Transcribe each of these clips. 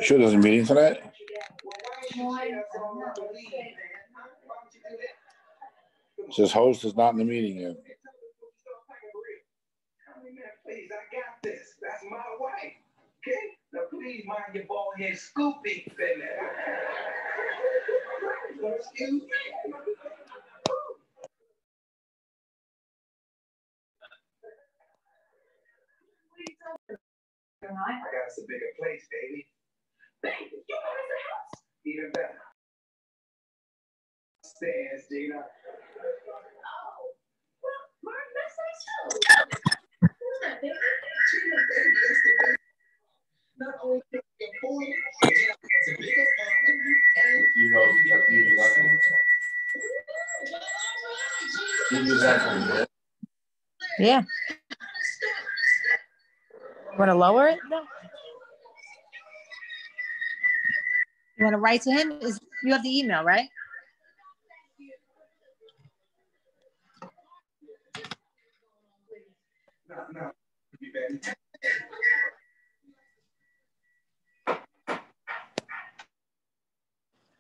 Sure there's a meeting tonight? It says host is not in the meeting yet. Please, I got this. That's my wife. Okay? Now please mind your bald head scoopy fella. Excuse me. I got us a bigger place, baby. Baby, you want us a house? Even better. Stairs, Gina. Oh, well, Mark, that's nice too. Who's that, baby? Gina, baby, that's the baby. Not only the boy, Gina has a bigger apartment and You know, yeah. You want to lower it? No. You want to write to him? You have the email, right? No.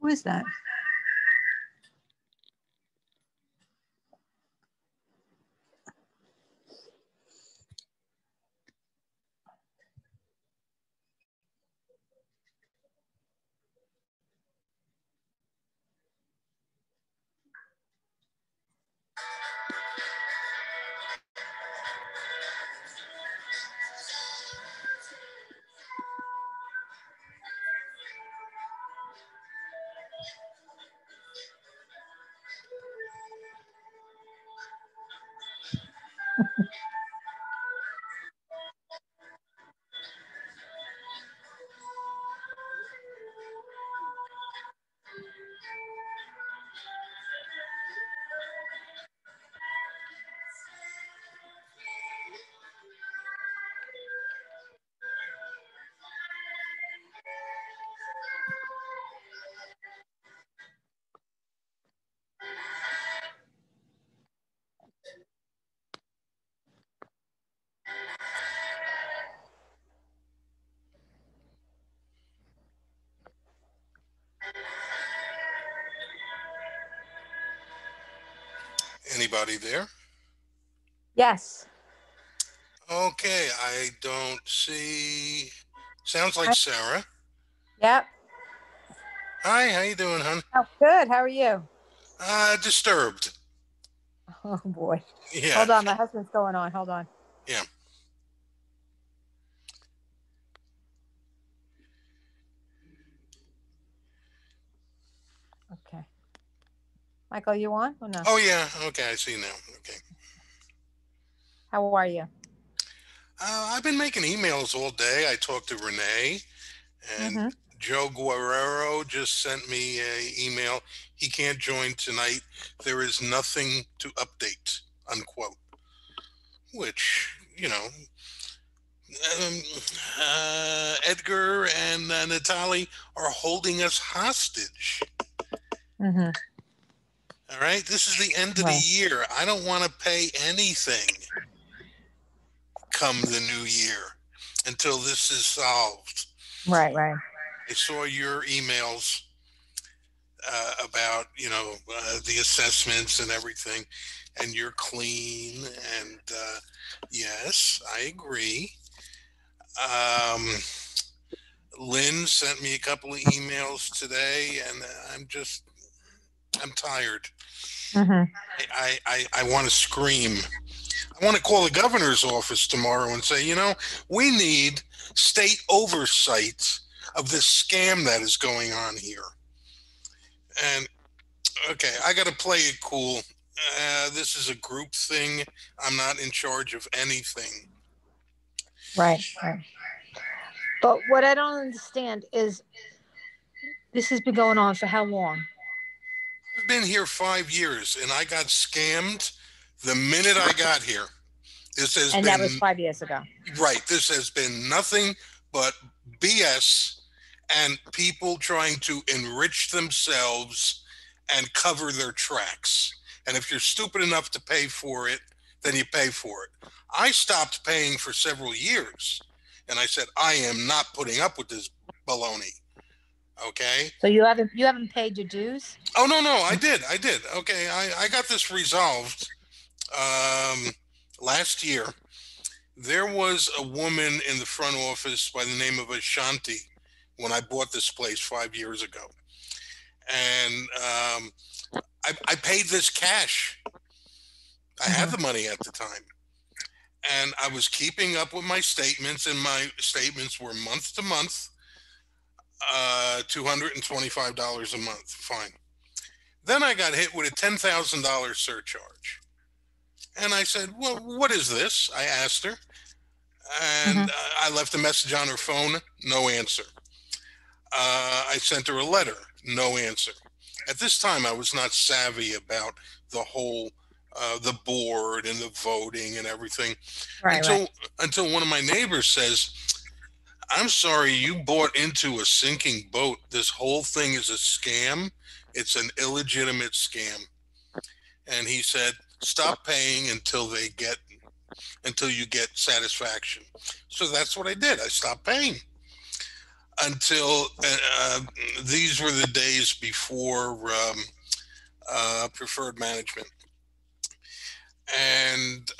Who is that? Anybody there? Yes. Okay, I don't see. Sounds like Sarah. Yep. Hi, how you doing, hon? Oh, good. How are you? Disturbed. Oh boy. Yeah. Hold on, my husband's going on. Hold on. Yeah. Okay. Michael, you on or no? Oh yeah. Okay, I see now. Okay. How are you? I've been making emails all day. I talked to Renee, and Joe Guerrero just sent me an email. He can't join tonight. There is nothing to update, unquote. Which, you know, Edgar and Natalie are holding us hostage. Mm-hmm. All right? This is the end of the year. I don't want to pay anything come the new year until this is solved. Right. I saw your emails about, you know, the assessments and everything, and you're clean, and yes, I agree. Lynn sent me a couple of emails today, and I'm tired. Mm-hmm. I want to scream. I want to call the governor's office tomorrow and say, you know, we need state oversight of this scam that is going on here. And, okay, I got to play it cool. This is a group thing. I'm not in charge of anything. Right. But what I don't understand is this has been going on for how long? I've been here 5 years, and I got scammed the minute I got here. That was 5 years ago. Right. This has been nothing but BS and people trying to enrich themselves and cover their tracks. And if you're stupid enough to pay for it, then you pay for it. I stopped paying for several years And I said, I am not putting up with this baloney. Okay. So you haven't paid your dues? Oh, no, I did. Okay. I got this resolved last year. There was a woman in the front office by the name of Ashanti when I bought this place 5 years ago. And I paid this cash. I had the money at the time. And I was keeping up with my statements, and my statements were month to month, $225 a month. Fine. Then I got hit with a $10,000 surcharge. And I said, well, what is this? I asked her. And I left a message on her phone, no answer. I sent her a letter, no answer. At this time, I was not savvy about the whole, the board and the voting and everything. Until one of my neighbors says, I'm sorry, you bought into a sinking boat. This whole thing is a scam. It's an illegitimate scam. And he said, stop paying until you get satisfaction. So that's what I did. I stopped paying until these were the days before preferred management. And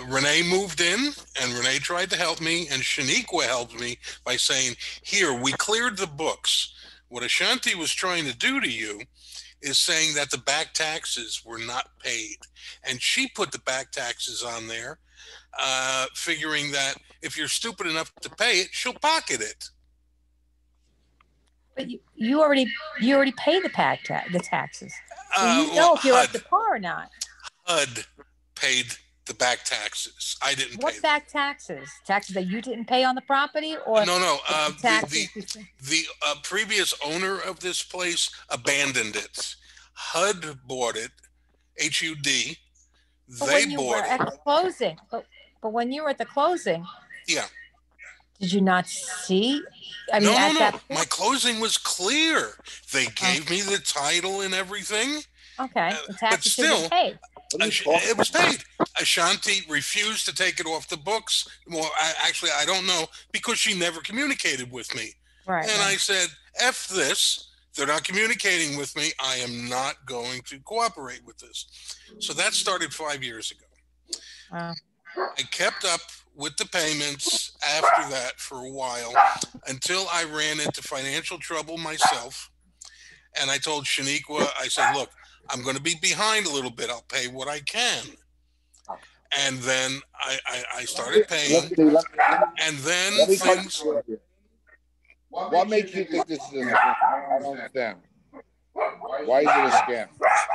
Renee moved in, and Renee tried to help me, and Shaniqua helped me by saying, here, we cleared the books. What Ashanti was trying to do to you is saying that the back taxes were not paid. And she put the back taxes on there, figuring that if you're stupid enough to pay it, she'll pocket it. But you already paid the taxes. So you know if you're up to par or not. HUD paid the back taxes. I didn't pay. What back taxes? Taxes that you didn't pay on the property, or no? The previous owner of this place abandoned it. HUD bought it. HUD. They bought it at the closing. But when you were at the closing, yeah. Did you not see? I mean, no. My closing was clear. They gave me the title and everything. Okay, the taxes but still, paid. It was paid. Ashanti refused to take it off the books. Well, I don't know, because she never communicated with me. Right. And I said, F this. They're not communicating with me. I am not going to cooperate with this. So that started 5 years ago. Wow. I kept up with the payments after that for a while until I ran into financial trouble myself. And I told Shaniqua, I said, look, I'm going to be behind a little bit. I'll pay what I can. And then I started paying. And then things... What makes you think this is a scam? I don't understand. Why is it a scam?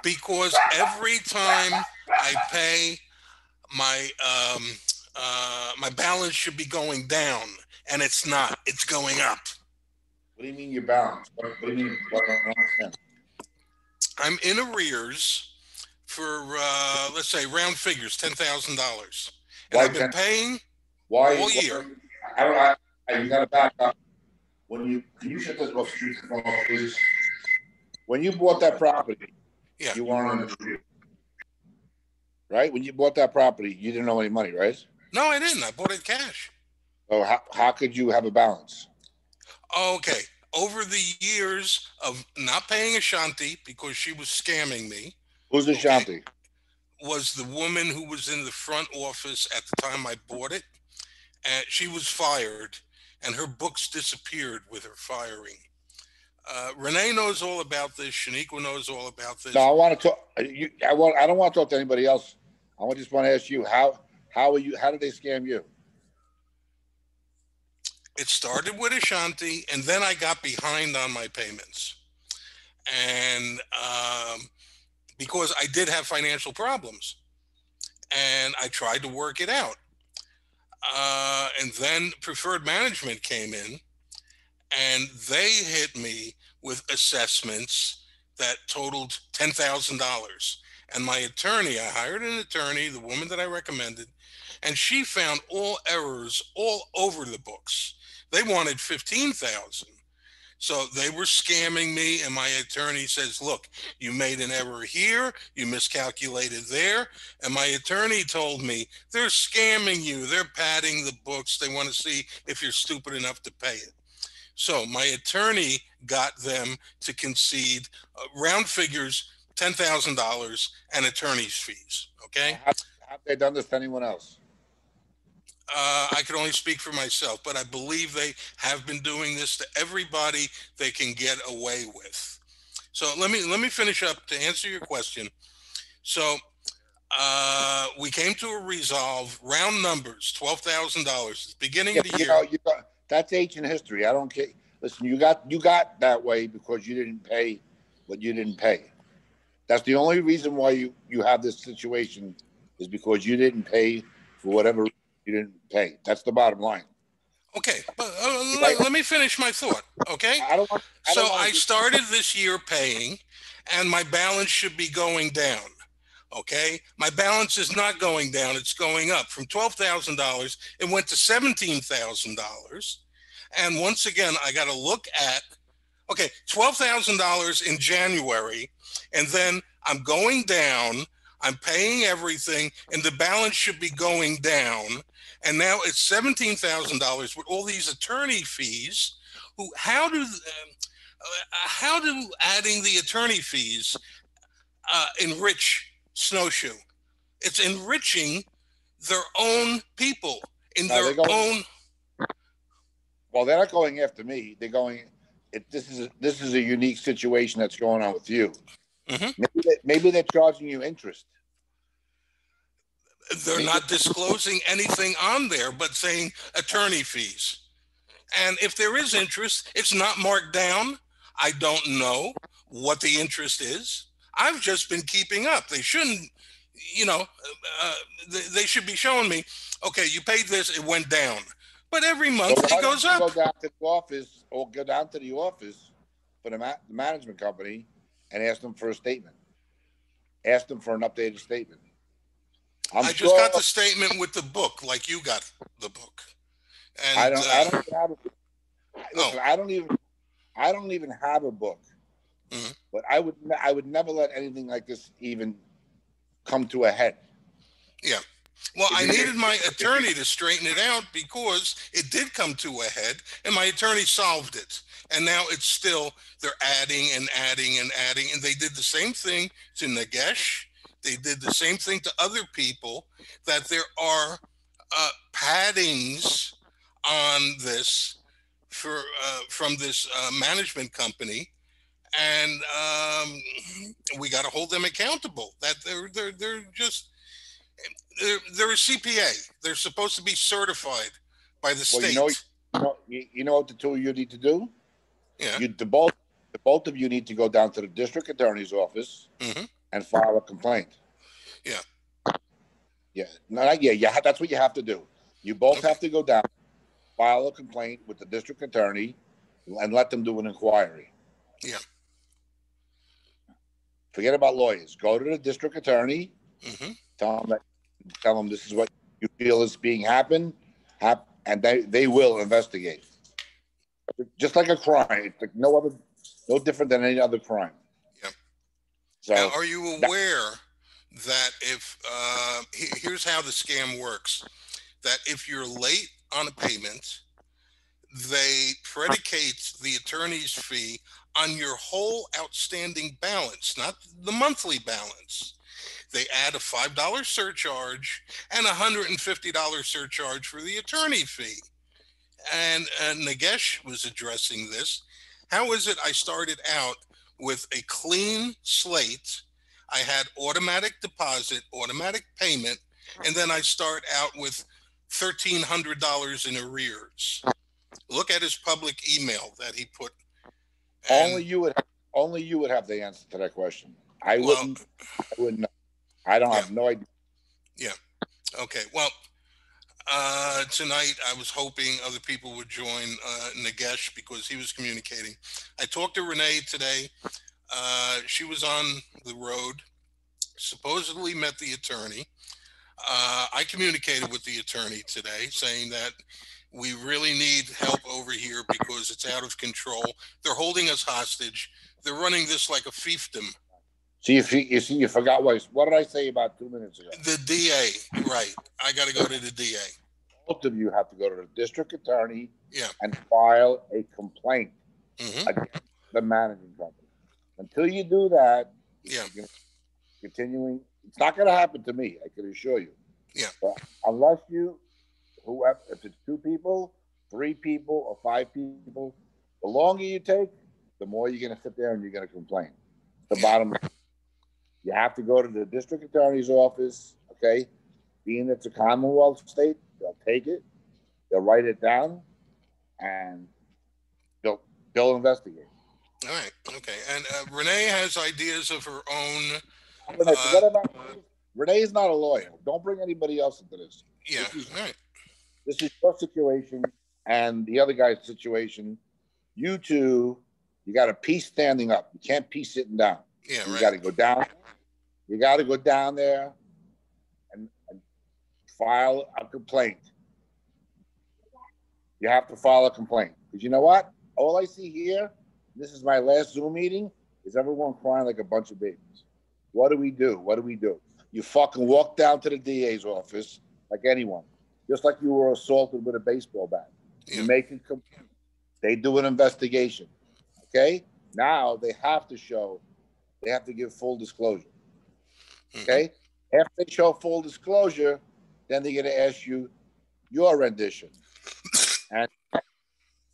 Because every time I pay, my balance should be going down, and it's not. It's going up. What do you mean your balance? What do you mean? What I don't understand. I'm in arrears for let's say round figures, $10,000, and I've been paying all year. You got to back up. Can you shut this off, please? When you bought that property, yeah, you weren't in arrears, right? When you bought that property, you didn't owe any money, right? No, I didn't. I bought it cash. So how could you have a balance? Okay. Over the years of not paying Ashanti because she was scamming me. Who's Ashanti? Was the woman who was in the front office at the time I bought it. And she was fired, and her books disappeared with her firing. Renee knows all about this. Shaniqua knows all about this. No, I want to talk. I don't want to talk to anybody else. I just want to ask you how did they scam you? It started with Ashanti, and then I got behind on my payments. And because I did have financial problems, and I tried to work it out. And then preferred management came in, and they hit me with assessments that totaled $10,000. And my attorney, I hired an attorney, the woman that I recommended, and she found all errors all over the books. They wanted $15,000. So they were scamming me, and my attorney says, look, you made an error here, you miscalculated there. And my attorney told me they're scamming you, they're padding the books, they want to see if you're stupid enough to pay it. So my attorney got them to concede round figures, $10,000 and attorney's fees. Okay. Have they done this to anyone else? I could only speak for myself, but I believe they have been doing this to everybody they can get away with. So let me finish up to answer your question. So we came to a resolve, round numbers, $12,000, beginning of the year. That's ancient history. I don't care. Listen, you got that way because you didn't pay what you didn't pay. That's the only reason why you have this situation is because you didn't pay for whatever you didn't pay. That's the bottom line. Okay, but let me finish my thought. Okay, I started this year paying, and my balance should be going down. Okay, my balance is not going down; it's going up from $12,000. It went to $17,000, and once again, I got to look at $12,000 in January, and then I'm going down. I'm paying everything, and the balance should be going down. And now it's $17,000 with all these attorney fees. How do adding the attorney fees enrich Snowshoe? It's enriching their own people in their own. Well, they're not going after me. They're going. This is a unique situation that's going on with you. Mm-hmm. Maybe they're charging you interest. They're not disclosing anything on there but saying attorney fees. And if there is interest, it's not marked down. I don't know what the interest is. I've just been keeping up. They shouldn't, they should be showing me, okay, you paid this, it went down. But every month it goes up. Go down to the office for the management company and ask them for a statement. Ask them for an updated statement. I just got the statement with the book, like you got the book. And I don't have a book. Listen, I don't even have a book. Mm-hmm. But I would never let anything like this even come to a head. Yeah. Well, I needed my attorney to straighten it out because it did come to a head, and my attorney solved it. And now it's still, they're adding and adding and adding, and they did the same thing to Nagesh. They did the same thing to other people, that there are paddings on this from this management company, and we got to hold them accountable. That they're a CPA. They're supposed to be certified by the state. You know what the two of you need to do? Yeah. The both of you need to go down to the district attorney's office. Mm-hmm. And file a complaint. Yeah. Yeah. That's what you have to do. You both have to go down, file a complaint with the district attorney, and let them do an inquiry. Yeah. Forget about lawyers. Go to the district attorney. Mm-hmm. Tell them this is what you feel is being happened, and they will investigate. Just like a crime. It's like no different than any other crime. So, now, are you aware that if here's how the scam works, that if you're late on a payment, they predicate the attorney's fee on your whole outstanding balance, not the monthly balance. They add a $5 surcharge and a $150 surcharge for the attorney fee. And Nagesh was addressing this. How is it I started out with a clean slate? I had automatic deposit, automatic payment, and then I start out with $1,300 in arrears. Look at his public email that he put. Only you would have the answer to that question. I wouldn't know. I don't have no idea. Yeah. Okay. Well, tonight I was hoping other people would join Nagesh because he was communicating. I talked to Renee today. She was on the road, supposedly met the attorney. I communicated with the attorney today saying that We really need help over here because it's out of control. They're holding us hostage. They're running this like a fiefdom. See, you forgot what did I say about 2 minutes ago? The DA, right. I got to go to the DA. Both of you have to go to the district attorney Yeah. and file a complaint Hmm. against the managing company. Until you do that, Yeah. continuing, it's not going to happen to me, I can assure you. Yeah. But unless whoever, if it's 2 people, 3 people, or 5 people, the longer you take, the more you're going to sit there and you're going to complain. The bottom line. You have to go to the district attorney's office, okay? Being it's a Commonwealth state, they'll take it, they'll write it down, and they'll investigate. All right. Okay. And Renee has ideas of her own. Renee, forget about Renee's not a lawyer. Don't bring anybody else into this. Yeah. All right. This is your situation and the other guy's situation. You two, you got to peace standing up. You can't peace sitting down. Yeah. You Right. got to go down. You got to go down there and file a complaint. You have to file a complaint. Because you know what? All I see here, this is my last Zoom meeting, is everyone crying like a bunch of babies. What do we do? What do we do? You fucking walk down to the DA's office like anyone, just like you were assaulted with a baseball bat. Yeah. You make a complaint. They do an investigation. Okay? Now they have to give full disclosure. Okay? After they show full disclosure, then they're going to ask you your rendition.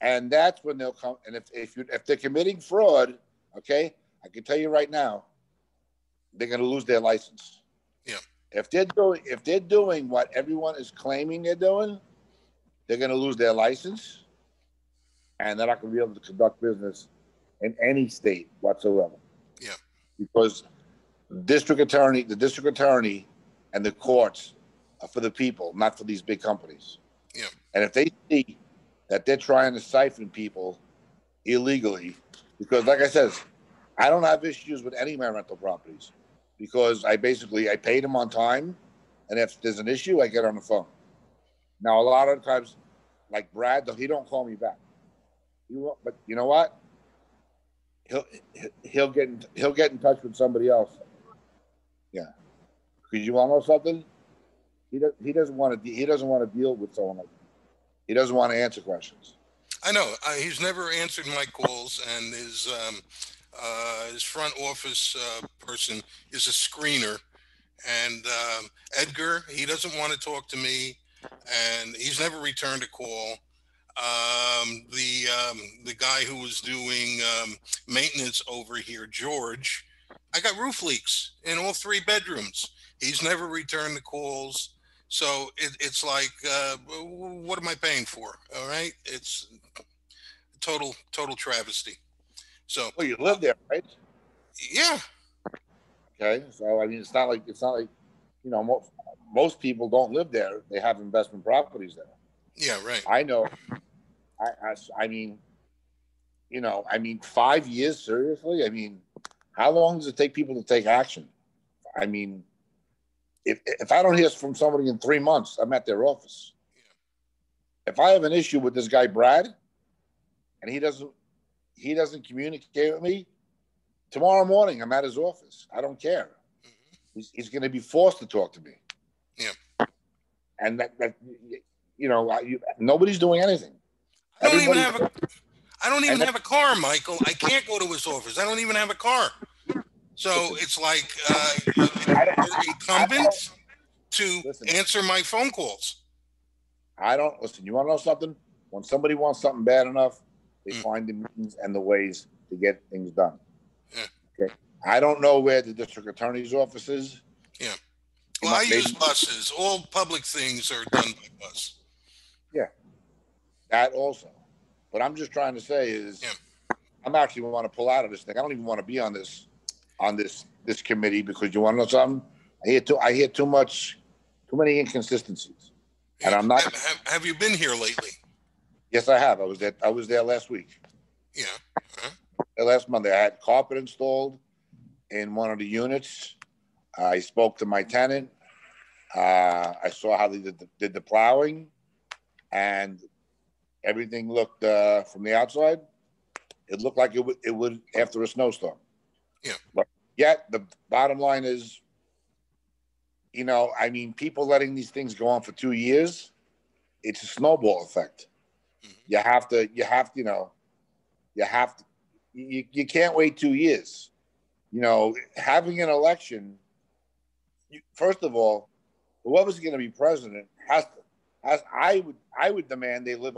And that's when they'll come. And if they're committing fraud, okay, I can tell you right now, they're going to lose their license. Yeah. If they're doing what everyone is claiming they're doing, they're going to lose their license, and they're not going to be able to conduct business in any state whatsoever. Yeah. Because the district attorney, and the courts are for the people, not for these big companies. Yeah. And if they see that they're trying to siphon people illegally, because like I said, I don't have issues with any of my rental properties because I paid them on time, and if there's an issue, I get on the phone. Now a lot of times, like Brad, he don't call me back. But you know what? He'll get in touch with somebody else. Yeah, because you want to know something? He doesn't want to deal with someone like that. He doesn't want to answer questions. I know. He's never answered my calls, and his front office person is a screener. And Edgar, he doesn't want to talk to me, and he's never returned a call. The guy who was doing maintenance over here, George, I got roof leaks in all 3 bedrooms. He's never returned the calls. So it's like, what am I paying for? All right. It's total travesty. So, Well, you live there, right? Yeah. Okay. So, I mean, it's not like, you know, most people don't live there. They have investment properties there. Yeah. Right. I know. I mean, you know, 5 years, seriously? I mean, how long does it take people to take action? I mean, if I don't hear from somebody in 3 months, I'm at their office. If I have an issue with this guy, Brad, and he doesn't communicate with me, tomorrow morning, I'm at his office. I don't care. He's going to be forced to talk to me. Yeah. And that you know, nobody's doing anything. I don't even have a car, Michael. I can't go to his office. I don't even have a car. So it's like they're incumbent to answer my phone calls. Listen, you want to know something? When somebody wants something bad enough, they find the means and the ways to get things done. Yeah. Okay. I don't know where the district attorney's office is. Yeah. Well, I use buses. All public things are done by bus. Yeah. That also. But I'm just trying to say is I'm actually want to pull out of this thing. I don't even want to be on this committee because you want to know something? I hear too many inconsistencies. And I'm not. Have you been here lately? Yes, I have. I was there last week. Yeah. Last Monday, I had carpet installed in one of the units. I spoke to my tenant. I saw how they did the plowing, and everything looked from the outside. It looked like it would after a snowstorm. Yeah. But yet the bottom line is, I mean, people letting these things go on for 2 years, it's a snowball effect. You have to, you can't wait 2 years. Having an election, first of all, whoever's going to be president I would demand they live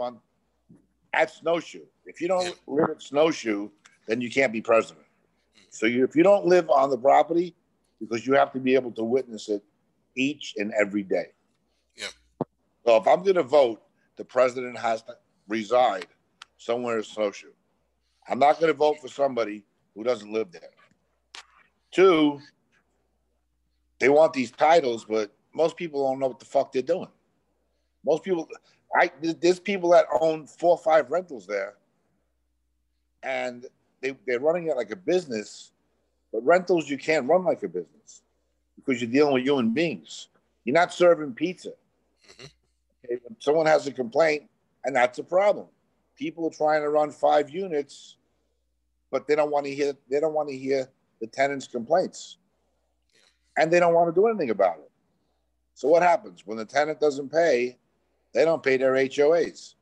at Snowshoe. If you don't live at Snowshoe, then you can't be president. So if you don't live on the property, because you have to be able to witness it each and every day. Yeah. So if I'm going to vote, the president has to reside somewhere in Snowshoe. I'm not going to vote for somebody who doesn't live there. 2, they want these titles, but most people don't know what the fuck they're doing. Most people, there's people that own 4 or 5 rentals there, and they're running it like a business. But rentals, you can't run like a business because you're dealing with human beings. You're not serving pizza. Okay? When someone has a complaint, and that's a problem. People are trying to run 5 units, but they don't want to hear the tenants' complaints, and they don't want to do anything about it. So what happens when the tenant doesn't pay? They don't pay their HOAs.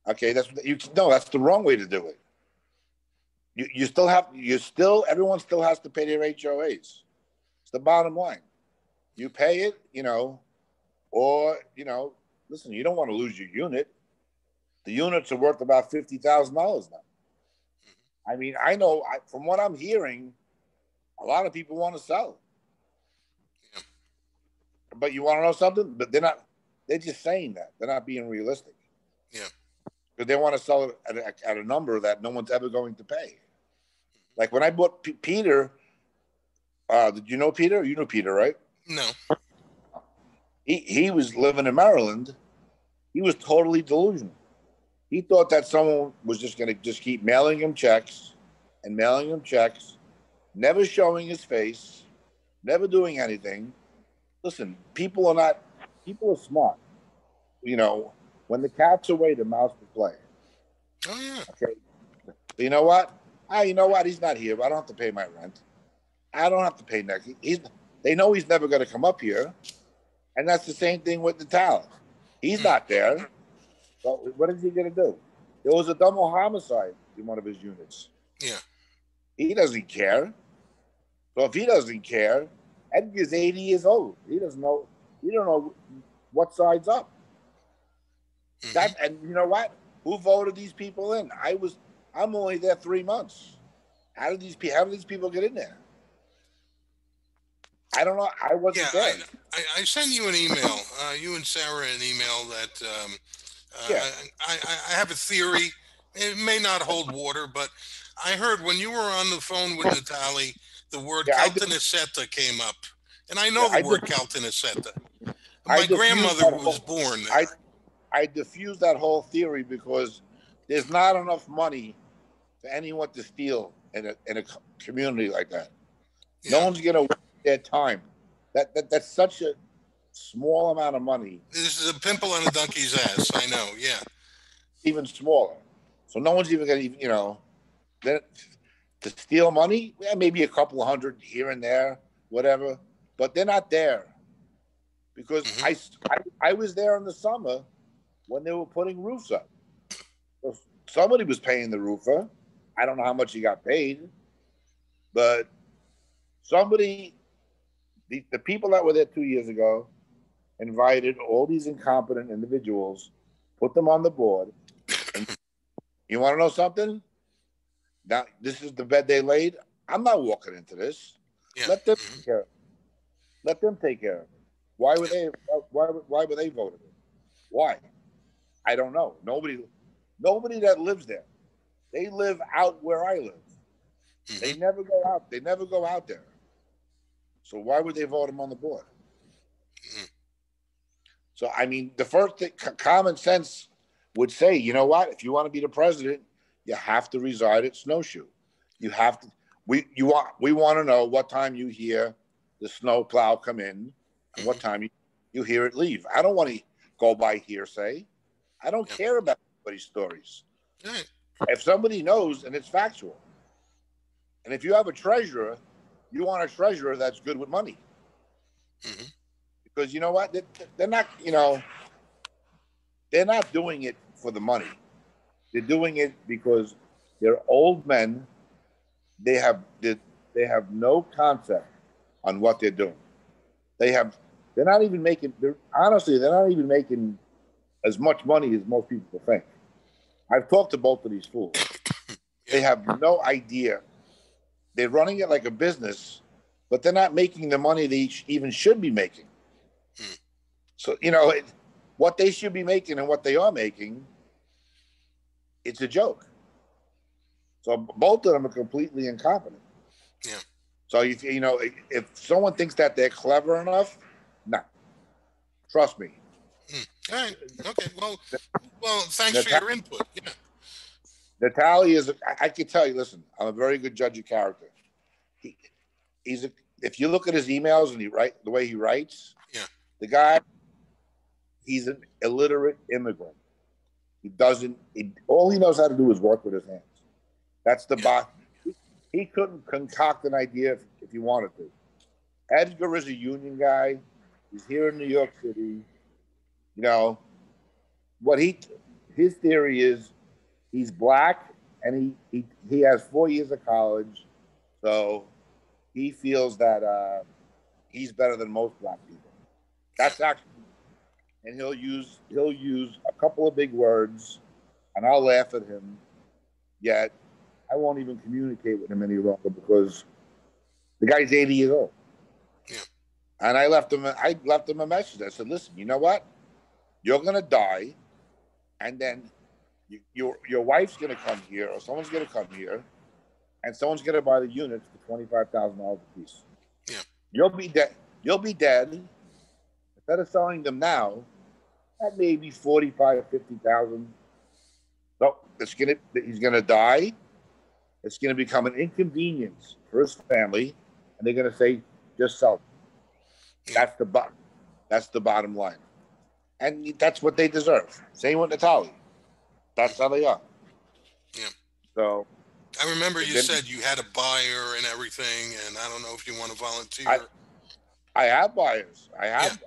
Okay, that's the wrong way to do it. Everyone still has to pay their HOAs. It's the bottom line. You pay it, or listen, you don't want to lose your unit. The units are worth about $50,000 now. I mean, I know from what I'm hearing, a lot of people want to sell. But you want to know something? But they're just saying that. They're not being realistic. Yeah. Because they want to sell it at a number that no one's ever going to pay. Like when I bought Peter, did you know Peter? You know Peter, right? No. He was living in Maryland. He was totally delusional. He thought that someone was just going to just keep mailing him checks, never showing his face, never doing anything. Listen, people are smart. When the cat's away, the mouse will play. Oh, yeah. Okay. But you know what? You know what? He's not here. I don't have to pay my rent. I don't have to pay next. They know he's never going to come up here. And that's the same thing with Natalia. He's not there. So what is he going to do? There was a double homicide in one of his units. Yeah. He doesn't care. So if he doesn't care, Edgar's 80 years old. He doesn't know. He don't know what side's up. And you know what? Who voted these people in? I'm only there 3 months. How did these people get in there? I don't know. I wasn't there. I sent you an email. You and Sarah an email that I have a theory. It may not hold water, but I heard when you were on the phone with Natalie, the word Caltanissetta came up. And I know the word Caltanissetta. My grandmother was born there. I diffused that whole theory because there's not enough money for anyone to steal in a community like that. Yeah. No one's going to waste their time. That's such a small amount of money. This is a pimple on a donkey's ass. I know. Yeah. Even smaller. So no one's even going to, to steal money. Yeah, maybe a couple of hundred here and there, whatever. But they're not there because I was there in the summer when they were putting roofs up. So somebody was paying the roofer. I don't know how much he got paid, but somebody, the people that were there 2 years ago, invited all these incompetent individuals, put them on the board. And you want to know something? Now, this is the bed they laid. I'm not walking into this. Yeah. Let them take care of it. Let them take care of it. Why were they voted in? Why? I don't know. Nobody that lives there. They live out where I live. They never go out. They never go out there. So why would they vote him on the board? So, I mean, the first thing, common sense would say, you know what? If you want to be the president, you have to reside at Snowshoe. You have to. We want to know what time you hear the snow plow come in and what time you hear it leave. I don't want to go by hearsay. I don't Yeah. care about anybody's stories. Right. If somebody knows and it's factual, and if you have a treasurer, you want a treasurer that's good with money. Mm-hmm. Because you know what? They're not, they're not doing it for the money. They're doing it because they're old men. They have no concept on what they're doing. They're not even making. Honestly, they're not even making as much money as most people think. I've talked to both of these fools. They have no idea. They're running it like a business, but they're not making the money they even should be making. So, what they should be making and what they are making, it's a joke. So both of them are completely incompetent. Yeah. So if someone thinks that they're clever enough, no, trust me. All right. Okay. Well, thanks for your input. Yeah. Natalie I can tell you, listen, I'm a very good judge of character. If you look at his emails and the way he writes, yeah, the guy, he's an illiterate immigrant. All he knows how to do is work with his hands. That's the bot. He couldn't concoct an idea if he wanted to. Edgar is a union guy. He's here in New York City. His theory is he's black and he has 4 years of college, so he feels that he's better than most black people. That's actually, and he'll use a couple of big words, and I'll laugh at him. Yet I won't even communicate with him any longer because the guy's 80 years old. Yeah. And I left him a message. I said, listen, you know what? You're gonna die, and then your wife's gonna come here, or someone's gonna come here, and someone's gonna buy the units for $25,000 a piece. Yeah. You'll be dead. You'll be dead. Instead of selling them now, that may be 45, 50,000. So he's gonna die. It's gonna become an inconvenience for his family, and they're gonna say, just sell them. Yeah. That's the bottom line. And that's what they deserve. Same with Natalie. That's how they are. Yeah. So I remember you said you had a buyer and everything, and I don't know if you want to volunteer. I have buyers. I have.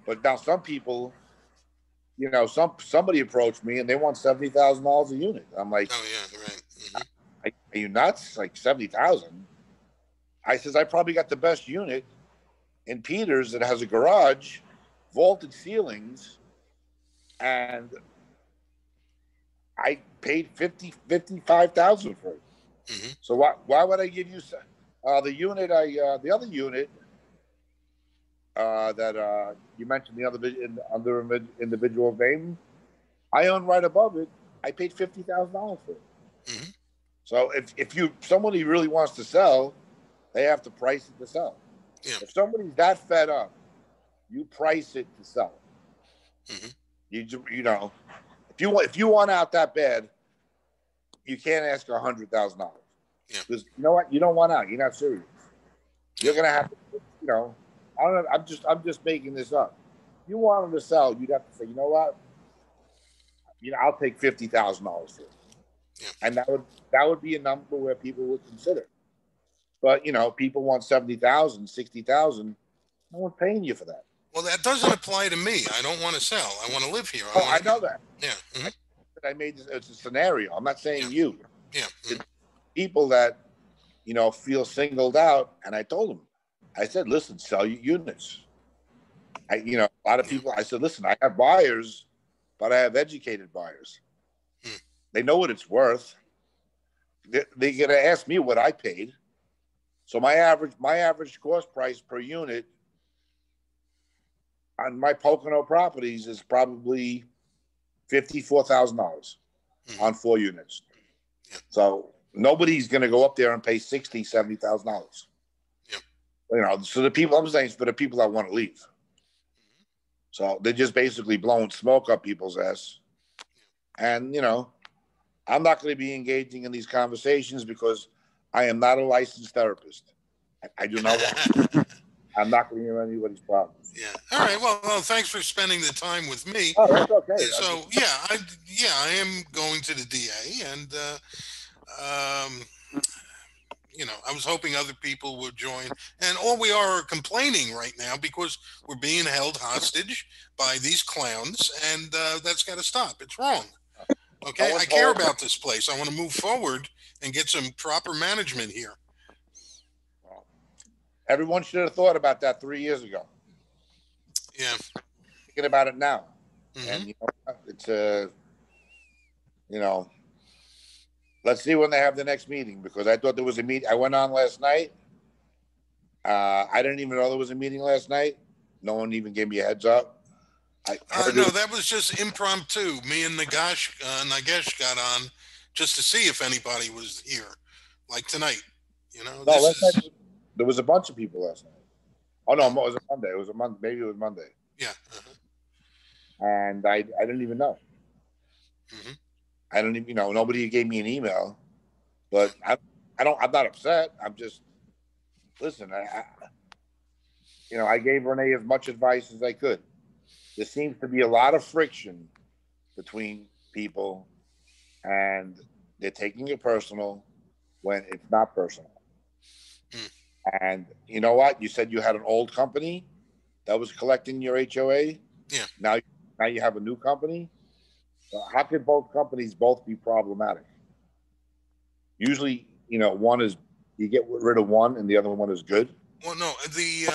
But now some people, somebody approached me and they want $70,000 a unit. I'm like, oh yeah, right. Mm-hmm. Are you nuts? Like 70,000? I says I probably got the best unit in Peters that has a garage, vaulted ceilings, and I paid $55,000 for it. Mm-hmm. So why would I give you the other unit that you mentioned under individual name? I own right above it. I paid $50,000 for it. Mm-hmm. So if somebody really wants to sell, they have to price it to sell. Yeah. If somebody's that fed up, you price it to sell it. Mm-hmm. If you want out that bad, you can't ask $100,000. Yeah. Because you know what? You don't want out. You're not serious. You're gonna have to. I don't know. I'm just making this up. If you wanted to sell, you'd have to say, you know what? I'll take $50,000 for it. Yeah. And that would be a number where people would consider. But people want 70,000, 60,000. No one's paying you for that. Well, that doesn't apply to me. I don't want to sell. I want to live here. I know that. Yeah. Mm-hmm. I made this. It's a scenario. I'm not saying you. Yeah. Mm-hmm. It's people that feel singled out. And I told them, I said, listen, sell your units. A lot of people. I said, listen, I have buyers, but I have educated buyers. They know what it's worth. They're gonna ask me what I paid. So my average cost price per unit on my Pocono properties is probably $54,000 on 4 units. Yeah. So nobody's going to go up there and pay $60,000, $70,000. Yeah. So the people I'm saying is for the people that want to leave. So they're just basically blowing smoke up people's ass. And I'm not going to be engaging in these conversations because I am not a licensed therapist. I do not want. I'm not going to hear anybody's problems. Yeah. All right. Well, thanks for spending the time with me. Oh, that's okay. So I am going to the DA, and I was hoping other people would join. And all we are complaining right now because we're being held hostage by these clowns, and that's got to stop. It's wrong. Okay, I care about this place. I want to move forward and get some proper management here. Everyone should have thought about that 3 years ago. Yeah. Thinking about it now. Mm-hmm. And it's let's see when they have the next meeting, because I thought there was a meeting. I went on last night. I didn't even know there was a meeting last night. No one even gave me a heads up. No, that was just impromptu. Me and Nagesh got on just to see if anybody was here, like tonight. No, last night there was a bunch of people last night. Oh no, it was a Monday. It was a Monday. Maybe it was Monday. Yeah. And I didn't even know. Mm-hmm. I don't even nobody gave me an email, but I'm not upset. I'm just, listen, I gave Renee as much advice as I could. There seems to be a lot of friction between people, and they're taking it personal when it's not personal. Mm. And you know what? You said you had an old company that was collecting your HOA. Yeah. Now you have a new company. How could both companies both be problematic? Usually, one is, you get rid of one and the other one is good. Well, no, the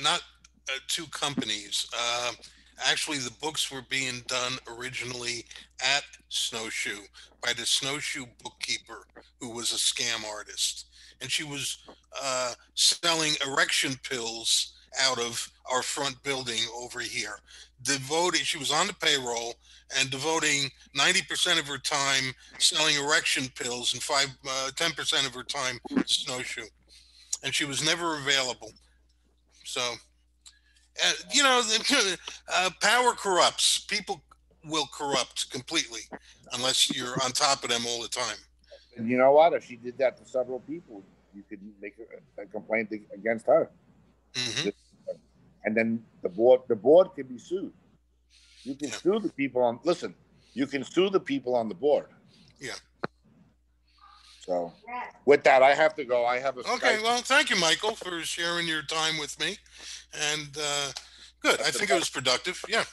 not two companies. Actually, the books were being done originally at Snowshoe by the Snowshoe bookkeeper, who was a scam artist, and she was selling erection pills out of our front building over here. She was on the payroll and devoting 90% of her time selling erection pills and 10% of her time to Snowshoe. And she was never available. So, power corrupts. People will corrupt completely unless you're on top of them all the time. And you know what? If she did that to several people, you could make a complaint against her. Mm-hmm. And then the board can be sued. You can sue the people you can sue the people on the board. Yeah. So with that, I have to go. I have a Okay. Well, thank you, Michael, for sharing your time with me. And good. I think it was productive. Yeah.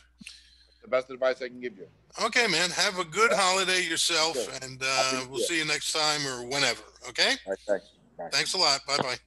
The best advice I can give you. Okay, man. Have a good holiday yourself, and we'll see you next time or whenever. Okay? All right, thanks. Bye. Thanks a lot. Bye-bye.